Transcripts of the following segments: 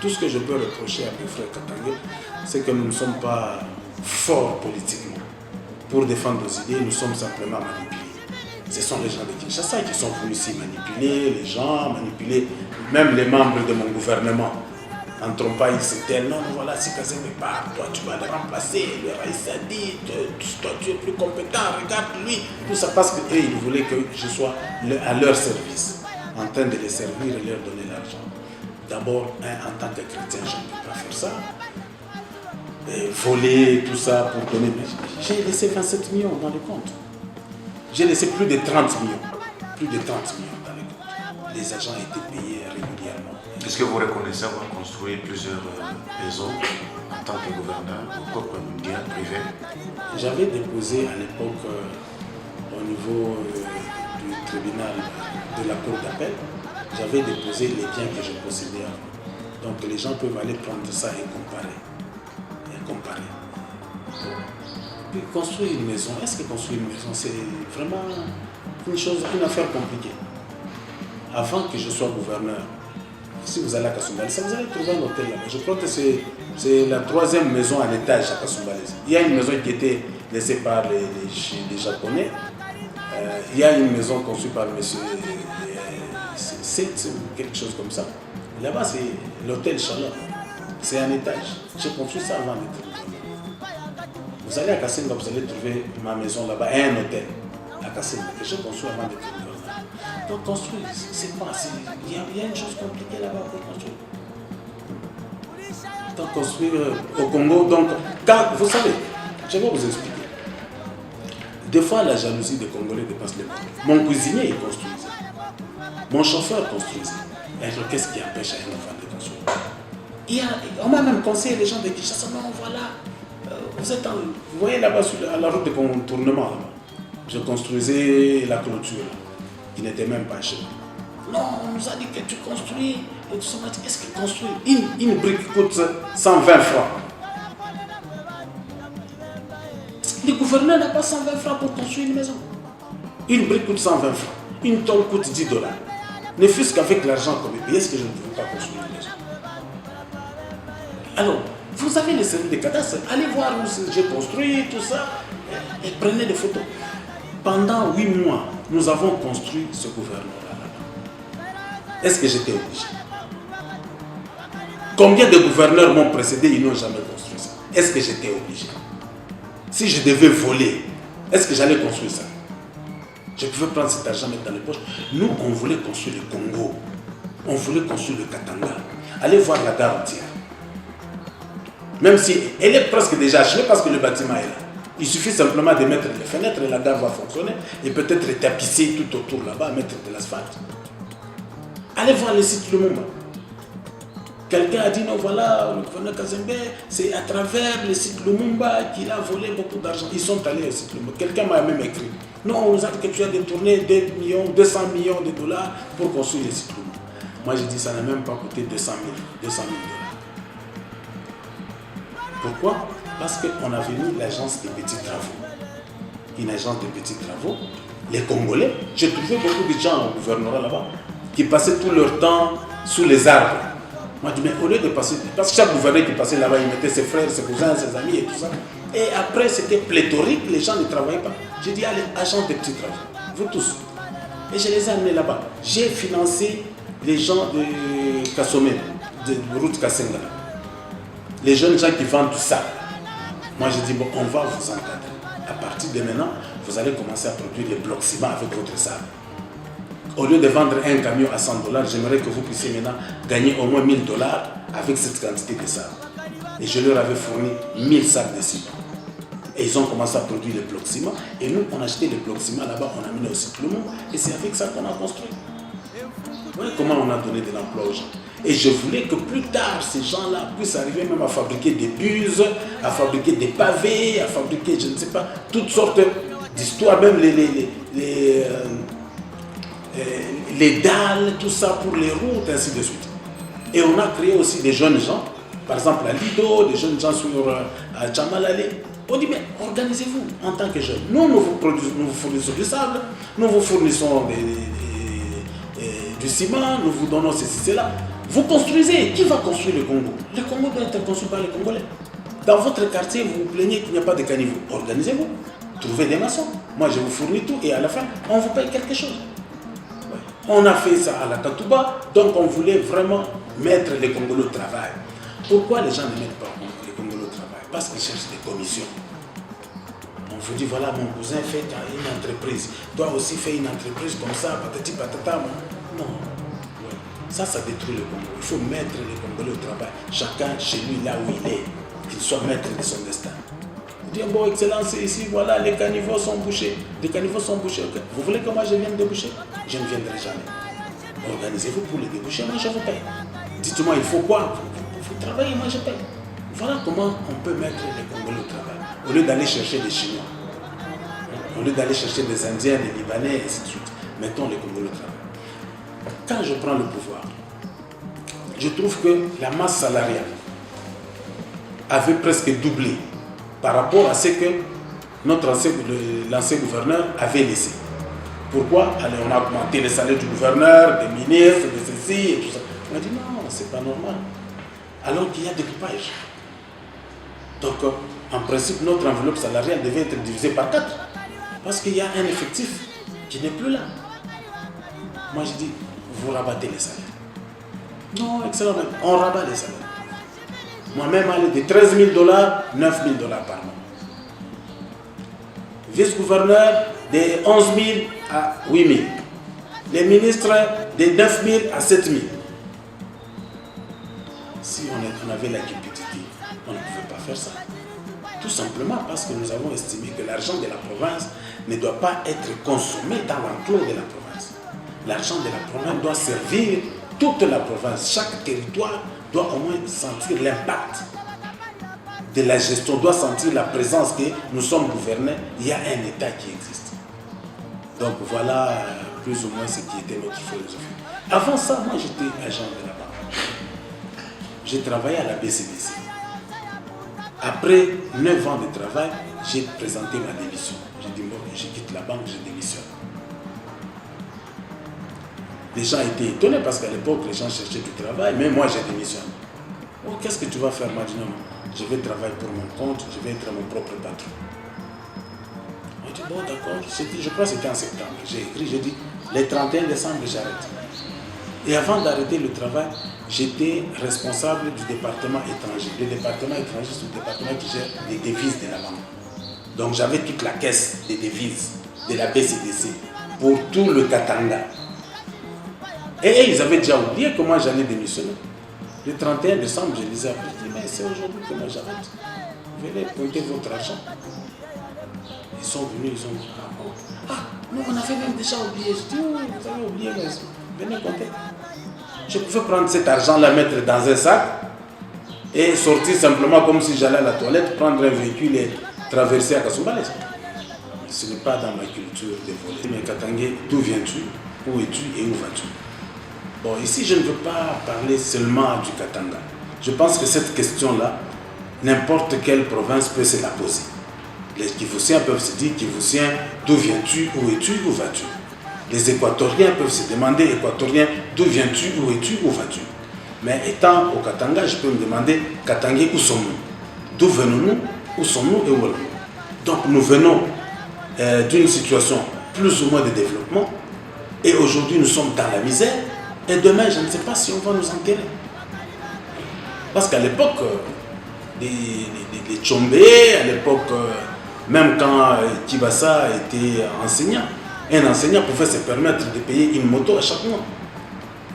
Tout ce que je peux reprocher à mes frères Katangé, c'est que nous ne sommes pas forts politiquement. Pour défendre nos idées, nous sommes simplement manipulés. Ce sont les gens de Kinshasa qui sont venus ici manipuler les gens, manipuler même les membres de mon gouvernement. En trompant, ils s'étaient non, voilà, si Kazembe part, toi tu vas le remplacer, le Raïs a dit, toi tu es plus compétent, regarde lui. Tout ça parce qu'eux, ils voulaient que je sois à leur service, en train de les servir et leur donner l'argent. D'abord, en tant que chrétien, je ne peux pas faire ça. Et voler, tout ça pour donner. J'ai laissé 27 millions dans le compte. J'ai laissé plus de 30 millions. Plus de 30 millions dans le compte. Les agents étaient payés régulièrement. Est-ce que vous reconnaissez avoir construit plusieurs maisons en tant que gouverneur ou corps mondial privé? J'avais déposé à l'époque au niveau du tribunal de la cour d'appel, j'avais déposé les biens que je possédais avant. Donc les gens peuvent aller prendre ça et comparer. Puis construire une maison, est-ce que construire une maison c'est vraiment une affaire compliquée? Avant que je sois gouverneur, si vous allez à Kasumbalesa, vous allez trouver un hôtel là-bas. Je crois que c'est la 3e maison à l'étage à Kasumbalesa. Il y a une maison qui était laissée par les Japonais. Il y a une maison conçue par monsieur quelque chose comme ça. Là-bas, c'est l'hôtel Chaleur. C'est un étage. J'ai construit ça avant d'être gouverneur. Vous allez à Kassimba, vous allez trouver ma maison là-bas et un hôtel à Kassimba que j'ai construit avant d'être gouverneur. Donc construire, c'est quoi? Il y a une chose compliquée là-bas pour construire. Donc construire au Congo, donc quand, vous savez, je vais vous expliquer. Des fois, la jalousie des Congolais dépasse les bornes. Mon cuisinier, il construisait. Mon chauffeur construisait. Et alors, qu'est-ce qui empêche un enfant de construire? On m'a même conseillé les gens de Kinshasa, non, voilà, vous voyez là-bas, à la route de contournement, là-bas, je construisais la clôture, qui n'était même pas chez moi. Non, on nous a dit que tu construis, et tout ça, qu'est-ce que construire? Une brique coûte 120 francs. Le gouverneur n'a pas 120 francs pour construire une maison. Une brique coûte 120 francs. Une tonne coûte 10 $. Ne fût-ce qu'avec l'argent qu'on me paye, est-ce que je ne pouvais pas construire une maison? Alors, vous avez les services de cadastre, allez voir où j'ai construit, tout ça, et prenez des photos. Pendant 8 mois, nous avons construit ce gouvernement-là. Est-ce que j'étais obligé? Combien de gouverneurs m'ont précédé, ils n'ont jamais construit ça? Est-ce que j'étais obligé? Si je devais voler, est-ce que j'allais construire ça? Je pouvais prendre cet argent, mettre dans les poches. Nous, on voulait construire le Congo. On voulait construire le Katanga. Allez voir la gare entière. Même si elle est presque déjà achevée parce que le bâtiment est là. Il suffit simplement de mettre les fenêtres et la gare va fonctionner. Et peut-être tapisser tout autour là-bas, mettre de l'asphalte. Allez voir le site Lumumba. Quelqu'un a dit non, voilà, le gouverneur Kazembe, c'est à travers le site Lumumba qu'il a volé beaucoup d'argent. Ils sont allés au site Lumumba. Quelqu'un m'a même écrit. Non, on nous a dit que tu as détourné 200 millions de dollars pour construire le site Lumumba. Moi, j'ai dit ça n'a même pas coûté 200 000 $. Pourquoi? Parce qu'on avait mis l'agence des petits travaux. Une agence de petits travaux. Les Congolais, j'ai trouvé beaucoup de gens au gouvernorat là-bas qui passaient tout leur temps sous les arbres. Moi, je dis, mais au lieu de passer, parce que chaque gouverneur qui passait là-bas, il mettait ses frères, ses cousins, ses amis et tout ça. Et après, c'était pléthorique, les gens ne travaillaient pas. J'ai dit, allez, agents de petits travaux, vous tous. Et je les ai amenés là-bas. J'ai financé les gens de Kassomé. de route Kassenga. Les jeunes gens qui vendent du sable. Moi, je dis, bon, on va vous encadrer. À partir de maintenant, vous allez commencer à produire les blocs ciment avec votre sable. Au lieu de vendre un camion à 100 $, j'aimerais que vous puissiez maintenant gagner au moins 1000 $ avec cette quantité de sable. Et je leur avais fourni 1000 sacs de ciment. Et ils ont commencé à produire les blocs ciment. Et nous, on a acheté les blocs ciment là-bas, on a amené aussi tout le monde. Et c'est avec ça qu'on a construit. Vous voyez comment on a donné de l'emploi aux gens. Et je voulais que plus tard, ces gens-là puissent arriver même à fabriquer des buses, à fabriquer des pavés, à fabriquer, je ne sais pas, toutes sortes d'histoires, même les dalles, tout ça pour les routes, ainsi de suite. Et on a créé aussi des jeunes gens, par exemple à Lido, des jeunes gens à Djamalale. On dit, mais organisez-vous en tant que jeunes. Nous, nous vous fournissons du sable, nous vous fournissons du ciment, nous vous donnons ceci, cela. Vous construisez. Qui va construire le Congo? Le Congo doit être construit par les Congolais. Dans votre quartier, vous vous plaignez qu'il n'y a pas de caniveau. Organisez-vous. Trouvez des maçons. Moi, je vous fournis tout et à la fin, on vous paye quelque chose. Ouais. On a fait ça à la Katouba, donc on voulait vraiment mettre les Congolais au travail. Pourquoi les gens ne mettent pas les Congolais au travail? Parce qu'ils cherchent des commissions. On vous dit, voilà, mon cousin fait une entreprise. Toi aussi, fais une entreprise comme ça, patati patata. Non. Ouais. Ça détruit le Congo. Il faut mettre les Congolais au travail. Chacun chez lui, là où il est, qu'il soit maître de son destin. Vous dites, bon, excellence, ici, voilà, les caniveaux sont bouchés. Les caniveaux sont bouchés. Okay. Vous voulez que moi je vienne déboucher? Je ne viendrai jamais. Organisez-vous pour les déboucher, moi je vous paye. Dites-moi, il faut quoi? Vous travaillez, moi je paye. Voilà comment on peut mettre les Congolais au travail. Au lieu d'aller chercher des Chinois, au lieu d'aller chercher des Indiens, des Libanais, et ainsi de suite, mettons les Congolais au travail. Quand je prends le pouvoir, je trouve que la masse salariale avait presque doublé par rapport à ce que l'ancien gouverneur avait laissé. Pourquoi? Allez, on a augmenté les salaires du gouverneur, des ministres, de ceci et tout ça. On a dit non, c'est pas normal. Alors qu'il y a découpage. Donc, en principe, notre enveloppe salariale devait être divisée par 4. Parce qu'il y a un effectif qui n'est plus là. Moi, je dis, vous rabattez les salaires. Non, excellent. On rabat les salaires. Moi-même, aller de 13 000 $, 9 000 $ par mois. Vice-gouverneur, de 11 000 à 8 000. Les ministres, de 9 000 à 7 000. Si on avait la cupidité, on ne pouvait pas faire ça. Tout simplement parce que nous avons estimé que l'argent de la province ne doit pas être consommé dans l'enclos de la province. L'argent de la province doit servir toute la province. Chaque territoire doit au moins sentir l'impact de la gestion, doit sentir la présence que nous sommes gouvernés. Il y a un État qui existe. Donc voilà plus ou moins ce qui était notre philosophie. Avant ça, moi j'étais agent de la banque. J'ai travaillé à la BCDC. Après 9 ans de travail, j'ai présenté ma démission. J'ai dit, bon, je quitte la banque, je démissionne. Les gens étaient étonnés parce qu'à l'époque, les gens cherchaient du travail, mais moi, j'ai démissionné. Oh, qu'est-ce que tu vas faire? Moi, je dis, non, je vais travailler pour mon compte, je vais être mon propre patron. On dit, bon, d'accord. Je crois que c'était en septembre. J'ai écrit, j'ai dit, le 31 décembre, j'arrête. Et avant d'arrêter le travail, j'étais responsable du département étranger. Le département étranger, c'est le département qui gère les devises de la banque. Donc j'avais toute la caisse des devises de la BCDC pour tout le Katanga. Et ils avaient déjà oublié comment j'allais démissionner. Le 31 décembre, je les ai appelés. Je dis, mais c'est aujourd'hui que moi j'arrête. Venez pointer votre argent. Ils sont venus, ils ont dit, ah, nous on avait même déjà oublié. Je dis, oui, vous avez oublié, mais venez compter. Je pouvais prendre cet argent-là, mettre dans un sac et sortir simplement comme si j'allais à la toilette, prendre un véhicule et traverser à Kasumbalès. Ce n'est pas dans ma culture de voler. Mais Katangé, d'où viens-tu? Où es-tu et où vas-tu? Bon, ici, je ne veux pas parler seulement du Katanga. Je pense que cette question-là, n'importe quelle province peut se la poser. Les Kivussiens peuvent se dire, Kivussiens, d'où viens-tu? Où es-tu? Où vas-tu? Les Équatoriens peuvent se demander, Équatoriens, d'où viens-tu? Où es-tu? Où vas-tu? Mais étant au Katanga, je peux me demander, Katangé, où sommes-nous? D'où venons-nous? Où sommes-nous et où allons-nous? Donc nous venons d'une situation plus ou moins de développement et aujourd'hui nous sommes dans la misère et demain je ne sais pas si on va nous enterrer. Parce qu'à l'époque, des Tchombé, à l'époque, même quand Kibasa était enseignant, un enseignant pouvait se permettre de payer une moto à chaque mois.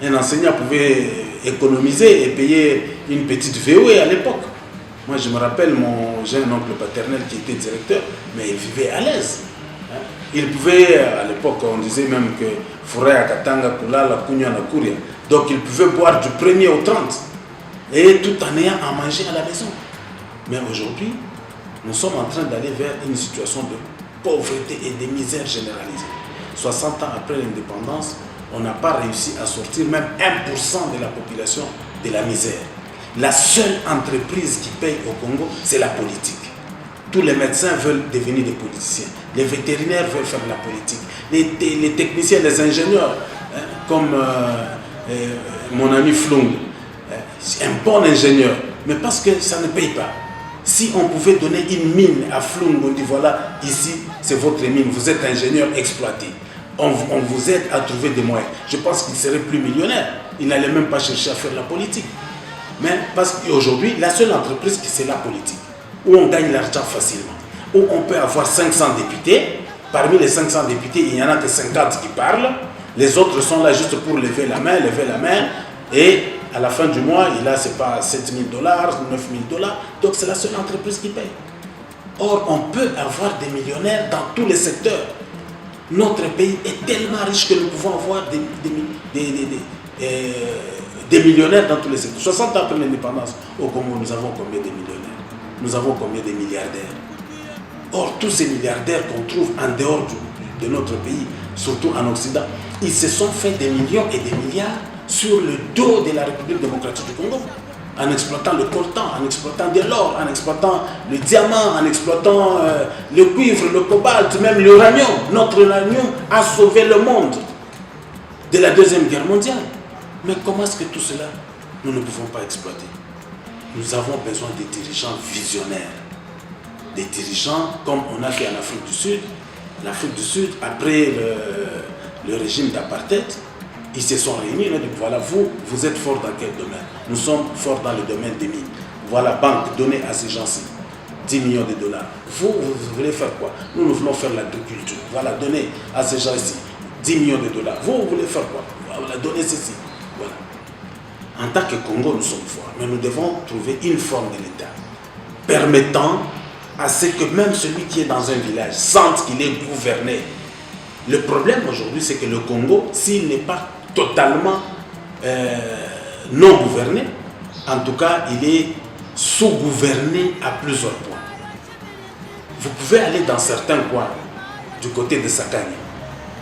Un enseignant pouvait économiser et payer une petite VOE à l'époque. Moi, je me rappelle, j'ai un oncle paternel qui était directeur, mais il vivait à l'aise. Il pouvait, à l'époque, on disait même que Fouraya Katanga, Kulala, Kunya, Nakuria. Donc, il pouvait boire du 1er au 30 et tout en ayant à manger à la maison. Mais aujourd'hui, nous sommes en train d'aller vers une situation de pauvreté et de misère généralisée. 60 ans après l'indépendance, on n'a pas réussi à sortir même 1% de la population de la misère. La seule entreprise qui paye au Congo, c'est la politique. Tous les médecins veulent devenir des politiciens. Les vétérinaires veulent faire de la politique. Les techniciens, les ingénieurs, comme mon ami Flung, c'est un bon ingénieur, mais parce que ça ne paye pas. Si on pouvait donner une mine à Flung, on dit voilà, ici c'est votre mine, vous êtes ingénieur exploité. On vous aide à trouver des moyens. Je pense qu'il serait plus millionnaire. Il n'allait même pas chercher à faire la politique. Mais parce qu'aujourd'hui, la seule entreprise, c'est la politique, où on gagne l'argent facilement, où on peut avoir 500 députés. Parmi les 500 députés, il n'y en a que 50 qui parlent. Les autres sont là juste pour lever la main, et à la fin du mois, il a, c'est pas 7 000 $, 9 000 $. Donc c'est la seule entreprise qui paye. Or, on peut avoir des millionnaires dans tous les secteurs. Notre pays est tellement riche que nous pouvons avoir des millionnaires dans tous les secteurs. 60 ans après l'indépendance, au Congo, nous avons combien de millionnaires? Nous avons combien de milliardaires? Or, tous ces milliardaires qu'on trouve en dehors de notre pays, surtout en Occident, ils se sont fait des millions et des milliards sur le dos de la République démocratique du Congo, en exploitant le coltan, en exploitant de l'or, en exploitant le diamant, en exploitant le cuivre, le cobalt, même l'uranium. Notre uranium a sauvé le monde de la Deuxième Guerre mondiale. Mais comment est-ce que tout cela, nous ne pouvons pas exploiter? Nous avons besoin des dirigeants visionnaires. Des dirigeants comme on a fait en Afrique du Sud. L'Afrique du Sud, après le régime d'apartheid, ils se sont réunis, ils ont dit, voilà, vous êtes forts dans quel domaine? Nous sommes forts dans le domaine des mines. Voilà, banque, donnez à ces gens-ci 10 millions de $. Vous voulez faire quoi? Nous voulons faire l'agriculture. Voilà, donnez à ces gens-ci 10 millions de $. Vous voulez faire quoi? Voilà, donnez ceci. Voilà. En tant que Congo, nous sommes forts, mais nous devons trouver une forme de l'État permettant à ce que même celui qui est dans un village sente qu'il est gouverné. Le problème aujourd'hui, c'est que le Congo, s'il n'est pas totalement non gouverné, en tout cas, il est sous-gouverné à plusieurs points. Vous pouvez aller dans certains coins du côté de Sakani.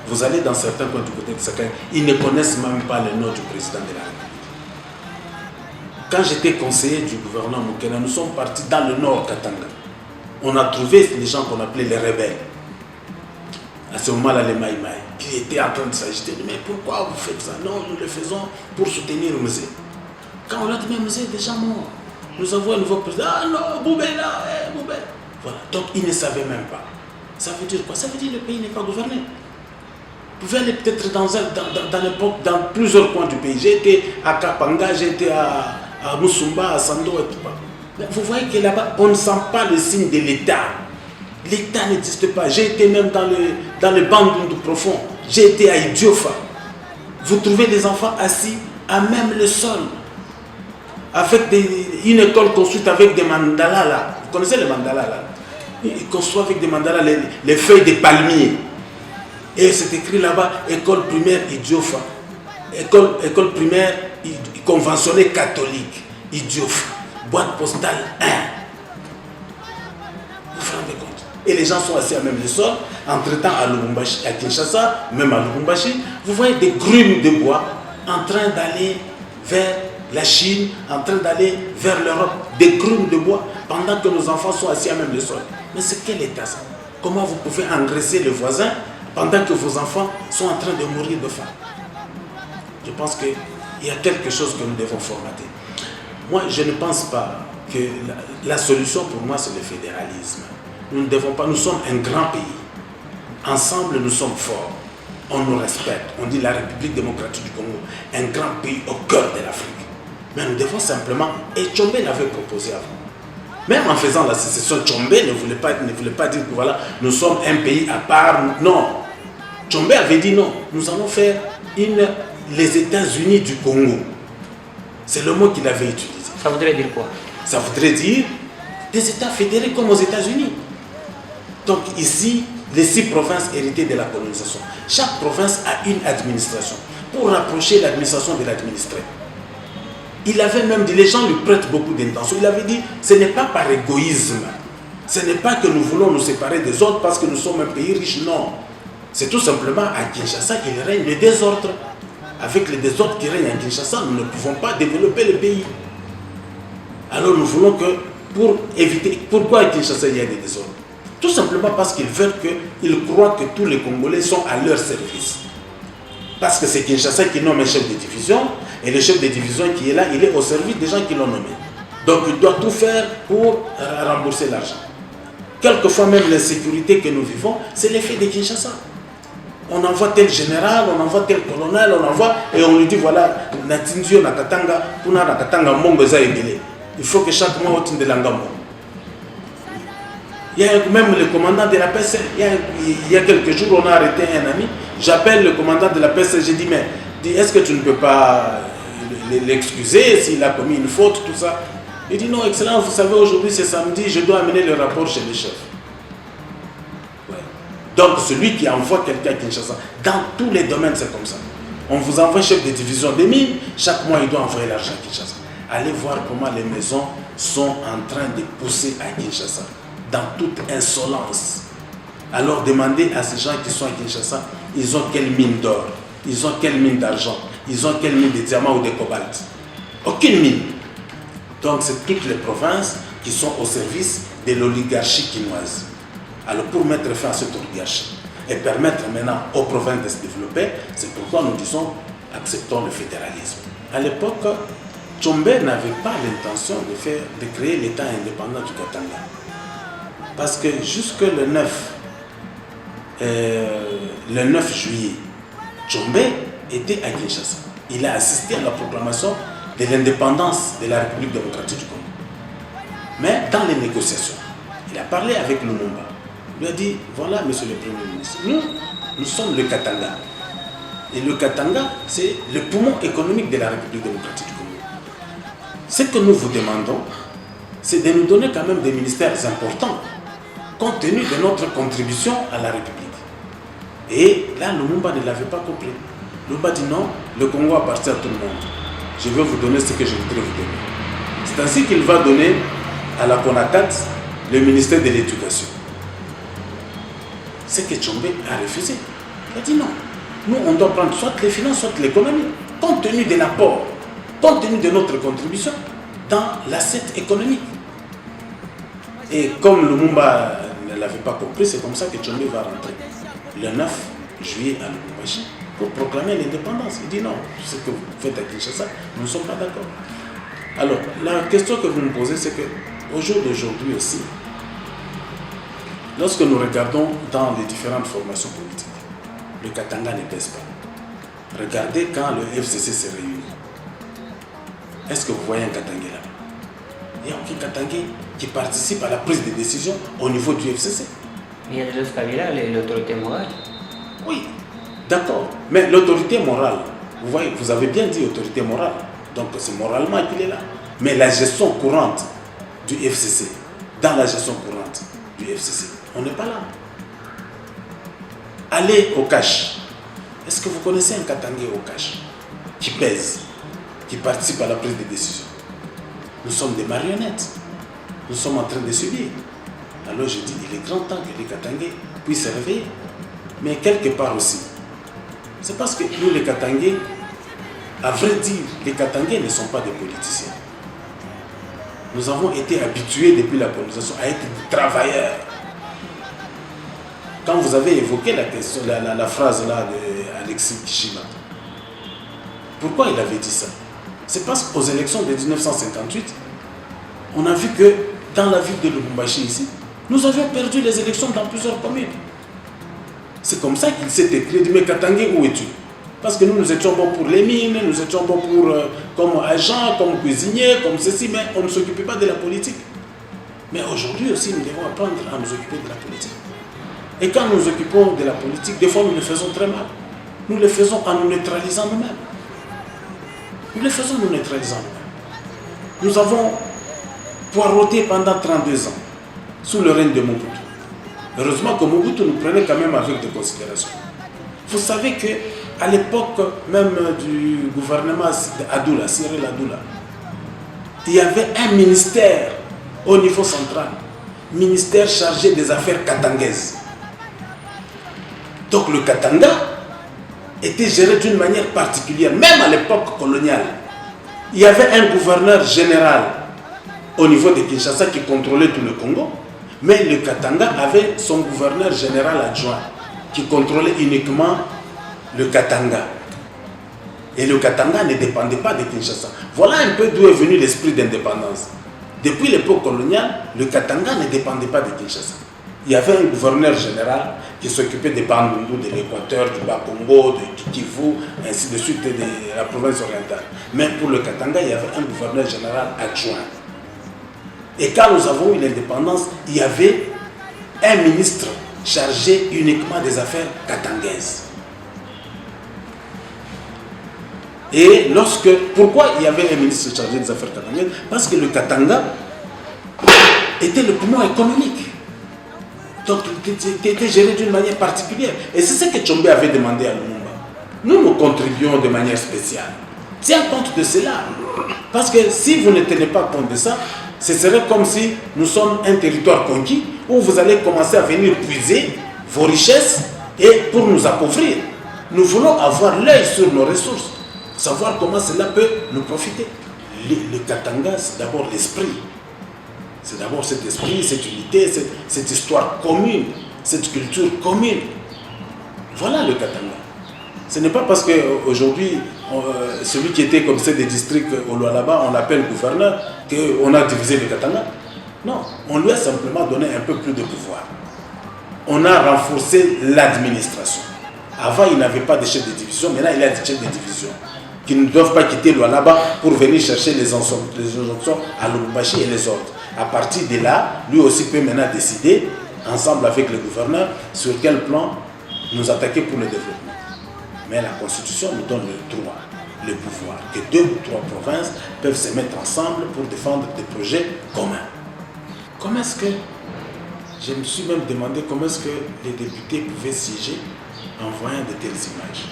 Vous allez dans certains coins du côté de Sakani, ils ne connaissent même pas le nom du président de la République. Quand j'étais conseiller du gouvernement Moukena, nous sommes partis dans le nord Katanga. On a trouvé les gens qu'on appelait les rebelles. À ce moment-là, les Maïmaï, qui étaient en train de s'agiter. Mais pourquoi vous faites ça? Non, nous le faisons pour soutenir le musée. Quand on a dit, mais le musée est déjà mort. Nous avons un nouveau président. Ah non, Boubé là, Boubé. Voilà. Donc, ils ne savaient même pas. Ça veut dire quoi? Ça veut dire que le pays n'est pas gouverné. Vous pouvez aller peut-être dans plusieurs coins du pays. J'ai été à Kapanga, j'ai été à Moussumba, à Sando et tout. Mais vous voyez que là-bas, on ne sent pas le signe de l'État. L'État n'existe pas. J'ai été même dans le Bandundu profond. J'ai été à Idiofa. Vous trouvez des enfants assis à même le sol. Avec une école construite avec des mandalas là. Vous connaissez les mandalas là? Ils construisent avec des mandalas les feuilles de palmiers. Et c'est écrit là-bas, école primaire Idiofa. École primaire conventionnée catholique. Idiofa. Boîte postale 1. Vous vous rendez compte? Et les gens sont assis à même le sol, entre-temps à Lubumbashi, à Kinshasa, même à Lubumbashi, vous voyez des grumes de bois en train d'aller vers la Chine, en train d'aller vers l'Europe, des grumes de bois, pendant que nos enfants sont assis à même le sol. Mais c'est quel état ça? Comment vous pouvez engraisser le voisin pendant que vos enfants sont en train de mourir de faim? Je pense qu'il y a quelque chose que nous devons formater. Moi, je ne pense pas que la solution pour moi, c'est le fédéralisme. Nous ne devons pas, nous sommes un grand pays. Ensemble, nous sommes forts. On nous respecte. On dit la République démocratique du Congo, un grand pays au cœur de l'Afrique. Mais nous devons simplement, et Tshombe l'avait proposé avant. Même en faisant la sécession, Tshombe ne voulait pas dire que voilà, nous sommes un pays à part. Non. Tshombe avait dit non, nous allons faire les États-Unis du Congo. C'est le mot qu'il avait utilisé. Ça voudrait dire quoi? Ça voudrait dire des États fédérés comme aux États-Unis. Donc ici, les 6 provinces héritées de la colonisation. Chaque province a une administration pour rapprocher l'administration de l'administré. Il avait même dit, les gens lui prêtent beaucoup d'intention. Il avait dit, ce n'est pas par égoïsme. Ce n'est pas que nous voulons nous séparer des autres parce que nous sommes un pays riche. Non. C'est tout simplement à Kinshasa qu'il règne le désordre. Avec les désordres qui règnent à Kinshasa, nous ne pouvons pas développer le pays. Alors nous voulons que, pour éviter, pourquoi à Kinshasa il y a des désordres? Tout simplement parce qu'ils veulent ils croient que tous les Congolais sont à leur service. Parce que c'est Kinshasa qui nomme un chef de division, et le chef de division qui est là, il est au service des gens qui l'ont nommé. Donc il doit tout faire pour rembourser l'argent. Quelquefois même l'insécurité que nous vivons, c'est l'effet de Kinshasa. On envoie tel général, on envoie tel colonel, on envoie, et on lui dit voilà, Natinzio Nakatanga, Puna Nakatanga Mongo Zaïbele. Il faut que chaque mois on de l'angamo. Il y a même le commandant de la PSL, il y a quelques jours, on a arrêté un ami. J'appelle le commandant de la PSL, j'ai dit, mais est-ce que tu ne peux pas l'excuser s'il a commis une faute, tout ça? Il dit, non, Excellence, vous savez, aujourd'hui c'est samedi, je dois amener le rapport chez le chef. Ouais. Donc, celui qui envoie quelqu'un à Kinshasa, dans tous les domaines, c'est comme ça. On vous envoie chef de division des mines, chaque mois, il doit envoyer l'argent à Kinshasa. Allez voir comment les maisons sont en train de pousser à Kinshasa, dans toute insolence. Alors demandez à ces gens qui sont à Kinshasa, ils ont quelle mine d'or, ils ont quelle mine d'argent, ils ont quelle mine de diamants ou de cobalt. Aucune mine. Donc c'est toutes les provinces qui sont au service de l'oligarchie chinoise. Alors pour mettre fin à cette oligarchie et permettre maintenant aux provinces de se développer, c'est pourquoi nous disons acceptons le fédéralisme. À l'époque, Tshombe n'avait pas l'intention de créer l'État indépendant du Katanga. Parce que jusque le 9 juillet, Tshombe était à Kinshasa. Il a assisté à la proclamation de l'indépendance de la République démocratique du Congo. Mais dans les négociations, il a parlé avec Lumumba. Il lui a dit, voilà, monsieur le Premier ministre, nous sommes le Katanga. Et le Katanga, c'est le poumon économique de la République démocratique du Congo. Ce que nous vous demandons, c'est de nous donner quand même des ministères importants, compte tenu de notre contribution à la République. Et là, Lumumba ne l'avait pas compris. Lumumba dit non, le Congo appartient à tout le monde. Je vais vous donner ce que je voudrais vous donner. C'est ainsi qu'il va donner à la CONACAT le ministère de l'Éducation. Ce que Tshombe a refusé. Il a dit non. Nous, on doit prendre soit les finances, soit l'économie, compte tenu de l'apport, compte tenu de notre contribution dans l'assiette économique. Et comme Lumumba ne l'avait pas compris, c'est comme ça que Tshombe va rentrer le 9 juillet à Lubumbashi pour proclamer l'indépendance. Il dit non, ce que vous faites à Kinshasa, nous ne sommes pas d'accord. Alors, la question que vous me posez, c'est qu'au jour d'aujourd'hui aussi, lorsque nous regardons dans les différentes formations politiques, le Katanga ne pèse pas. Regardez quand le FCC se réunit. Est-ce que vous voyez un Katangé là? Il n'y a aucun Katangé qui participe à la prise de décision au niveau du FCC. Il y a Joseph Kabila, l'autorité morale. Oui, d'accord. Mais l'autorité morale, vous voyez, vous avez bien dit autorité morale. Donc c'est moralement qu'il est là. Mais la gestion courante du FCC, dans la gestion courante du FCC, on n'est pas là. Allez au cash. Est-ce que vous connaissez un Katangé au cash qui pèse, qui participe à la prise de décision? Nous sommes des marionnettes. Nous sommes en train de subir. Alors je dis, il est grand temps que les Katangés puissent se réveiller. Mais quelque part aussi, c'est parce que nous, les Katangés, à vrai dire, les Katangés ne sont pas des politiciens. Nous avons été habitués depuis la colonisation à être des travailleurs. Quand vous avez évoqué la question, la phrase là d'Alexis Kishima, pourquoi il avait dit ça? C'est parce qu'aux élections de 1958, on a vu que dans la ville de Lubumbashi ici, nous avions perdu les élections dans plusieurs communes. C'est comme ça qu'il s'est écrit, il dit, mais Katangé, où es-tu? Parce que nous étions bons pour les mines, nous étions bons pour, comme agents, comme cuisiniers, comme ceci, mais on ne s'occupait pas de la politique. Mais aujourd'hui aussi, nous devons apprendre à nous occuper de la politique. Et quand nous nous occupons de la politique, des fois nous le faisons très mal. Nous le faisons en nous neutralisant nous-mêmes. Nous le faisons en nous neutralisant nous-mêmes. Nous avons poireauté pendant 32 ans sous le règne de Mobutu. Heureusement que Mobutu nous prenait quand même avec des considérations. Vous savez qu'à l'époque même du gouvernement d'Adoula, Cyril Adoula, il y avait un ministère au niveau central, ministère chargé des affaires katangaises. Donc le Katanga était géré d'une manière particulière, même à l'époque coloniale. Il y avait un gouverneur général au niveau de Kinshasa qui contrôlait tout le Congo, mais le Katanga avait son gouverneur général adjoint qui contrôlait uniquement le Katanga. Et le Katanga ne dépendait pas de Kinshasa. Voilà un peu d'où est venu l'esprit d'indépendance. Depuis l'époque coloniale, le Katanga ne dépendait pas de Kinshasa. Il y avait un gouverneur général qui s'occupait des Bandundu, de l'Équateur, du Bas-Congo, du Kivu, ainsi de suite, de la province orientale. Mais pour le Katanga, il y avait un gouverneur général adjoint. Et quand nous avons eu l'indépendance, il y avait un ministre chargé uniquement des affaires katangaises. Et pourquoi il y avait un ministre chargé des affaires katangaises? Parce que le Katanga était le poumon économique. Donc il était géré d'une manière particulière. Et c'est ce que Tshombe avait demandé à Lumumba. Nous contribuons de manière spéciale. Tiens compte de cela. Parce que si vous ne tenez pas compte de ça, ce serait comme si nous sommes un territoire conquis où vous allez commencer à venir puiser vos richesses et pour nous appauvrir. Nous voulons avoir l'œil sur nos ressources, savoir comment cela peut nous profiter. Le Katanga, c'est d'abord l'esprit. C'est d'abord cet esprit, cette unité, cette histoire commune, cette culture commune. Voilà le Katanga. Ce n'est pas parce qu'aujourd'hui, celui qui était comme c'est des districts au Lualaba, on l'appelle gouverneur, qu'on a divisé le Katanga. Non, on lui a simplement donné un peu plus de pouvoir. On a renforcé l'administration. Avant, il n'avait pas de chef de division, maintenant il a des chefs de division qui ne doivent pas quitter Lualaba pour venir chercher les injonctions à Lubumbashi et les autres. À partir de là, lui aussi peut maintenant décider, ensemble avec le gouverneur, sur quel plan nous attaquer pour le développement. Mais la Constitution nous donne le droit, le pouvoir, que 2 ou 3 provinces peuvent se mettre ensemble pour défendre des projets communs. Comment est-ce que, je me suis même demandé comment est-ce que les députés pouvaient siéger en voyant de telles images.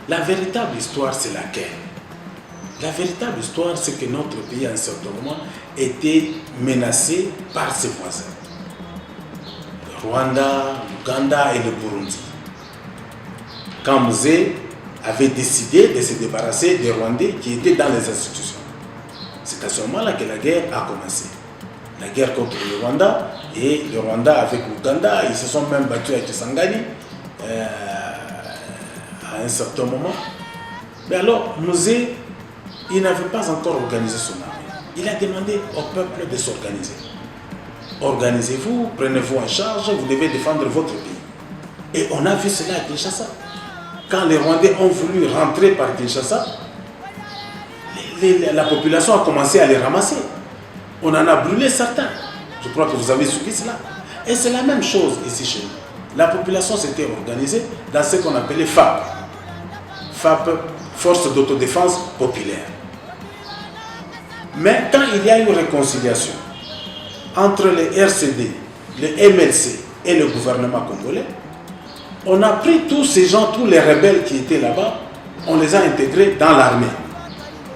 La véritable histoire, c'est laquelle? La véritable histoire, c'est que notre pays, à un certain moment, était menacé par ses voisins. Le Rwanda, l'Ouganda et le Burundi. Quand Mouzé avait décidé de se débarrasser des Rwandais qui étaient dans les institutions. C'est à ce moment-là que la guerre a commencé. La guerre contre le Rwanda, et le Rwanda avec l'Ouganda, ils se sont même battus avec Kisangani à un certain moment. Mais alors, Mouzé, il n'avait pas encore organisé son armée. Il a demandé au peuple de s'organiser. Organisez-vous, prenez-vous en charge, vous devez défendre votre pays. Et on a vu cela à Kinshasa. Quand les Rwandais ont voulu rentrer par Kinshasa, la population a commencé à les ramasser. On en a brûlé certains. Je crois que vous avez suivi cela. Et c'est la même chose ici chez nous. La population s'était organisée dans ce qu'on appelait FAP. FAP, Force d'autodéfense populaire. Mais quand il y a eu réconciliation entre les RCD, le MLC et le gouvernement congolais, on a pris tous ces gens, tous les rebelles qui étaient là-bas, on les a intégrés dans l'armée.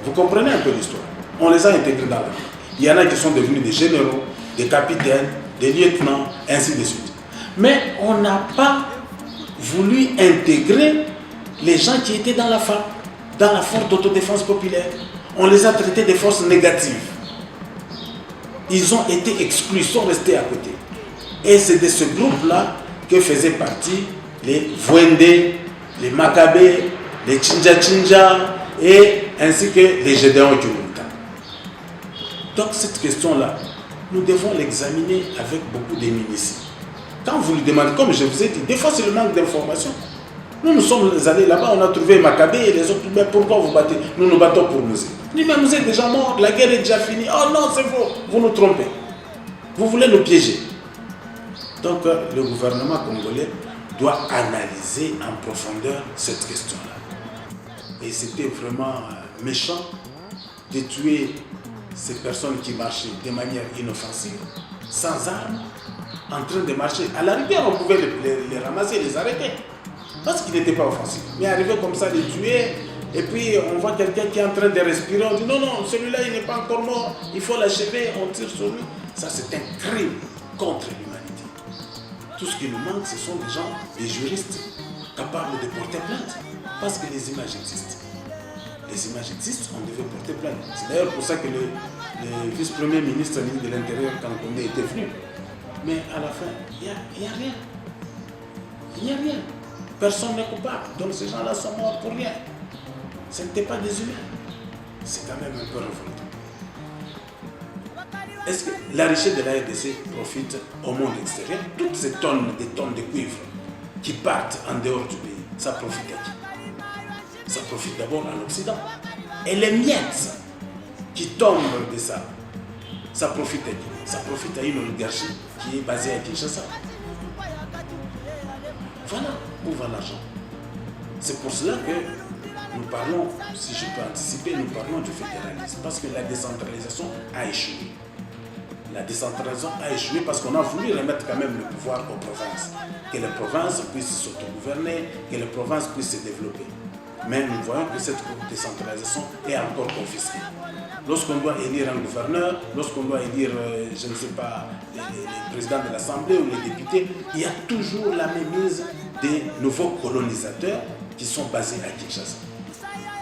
Vous comprenez un peu l'histoire? On les a intégrés dans l'armée. Il y en a qui sont devenus des généraux, des capitaines, des lieutenants, ainsi de suite. Mais on n'a pas voulu intégrer les gens qui étaient dans la FAP, dans la force d'autodéfense populaire. On les a traités de forces négatives. Ils ont été exclus, ils sont restés à côté. Et c'est de ce groupe-là que faisaient partie les Vwende, les Makabé, les Chinja, et ainsi que les Gédéons Kyulunta. Donc cette question-là, nous devons l'examiner avec beaucoup de minutie. Quand vous lui demandez, comme je vous ai dit, des fois c'est le manque d'information. Nous sommes allés là-bas, on a trouvé Maccabée et les autres, mais pourquoi vous battez? Nous nous battons pour Mouzé. Il dit, mais Mouzé est déjà mort, la guerre est déjà finie. Oh non, c'est faux, vous nous trompez. Vous voulez nous piéger. Donc le gouvernement congolais doit analyser en profondeur cette question-là. Et c'était vraiment méchant de tuer ces personnes qui marchaient de manière inoffensive, sans armes, en train de marcher. À la rigueur, on pouvait les ramasser, les arrêter, parce qu'ils n'étaient pas offensifs. Mais arriver comme ça, les tuer, et puis on voit quelqu'un qui est en train de respirer, on dit non, non, celui-là, il n'est pas encore mort, il faut l'achever, on tire sur lui. Ça, c'est un crime contre l'humanité. Tout ce qui nous manque, ce sont des gens, des juristes, capables de porter plainte, parce que les images existent. Les images existent, on devait porter plainte. C'est d'ailleurs pour ça que le vice-premier ministre de l'Intérieur, quand on était venu, mais à la fin, il n'y a rien. Il n'y a rien. Personne n'est coupable. Donc ces gens-là sont morts pour rien. Ce n'étaient pas des humains. C'est quand même un peu révoltant. Est-ce que la richesse de la RDC profite au monde extérieur? Toutes ces tonnes de cuivre qui partent en dehors du pays, ça profite à qui? Ça profite d'abord à l'Occident. Et les miettes qui tombent de ça profite à qui? Ça profite à une oligarchie qui est basée à Kinshasa. Voilà où va l'argent. C'est pour cela que nous parlons, si je peux anticiper, nous parlons du fédéralisme. Parce que la décentralisation a échoué. La décentralisation a échoué parce qu'on a voulu remettre quand même le pouvoir aux provinces. Que les provinces puissent s'autogouverner, que les provinces puissent se développer. Mais nous voyons que cette décentralisation est encore confisquée. Lorsqu'on doit élire un gouverneur, lorsqu'on doit élire, je ne sais pas, les présidents de l'Assemblée ou les députés, il y a toujours la mainmise des nouveaux colonisateurs qui sont basés à Kinshasa.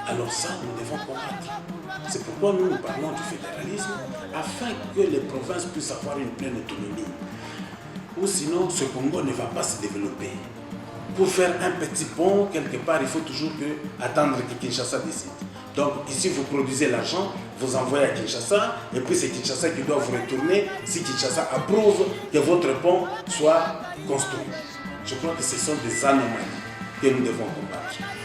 Alors ça, nous devons combattre. C'est pourquoi nous parlons du fédéralisme, afin que les provinces puissent avoir une pleine autonomie. Ou sinon, ce Congo ne va pas se développer. Pour faire un petit pont, quelque part, il faut toujours attendre que Kinshasa décide. Donc ici, vous produisez l'argent, vous envoyez à Kinshasa, et puis c'est Kinshasa qui doit vous retourner si Kinshasa approuve que votre pont soit construit. Je crois que ce sont des anomalies que nous devons combattre.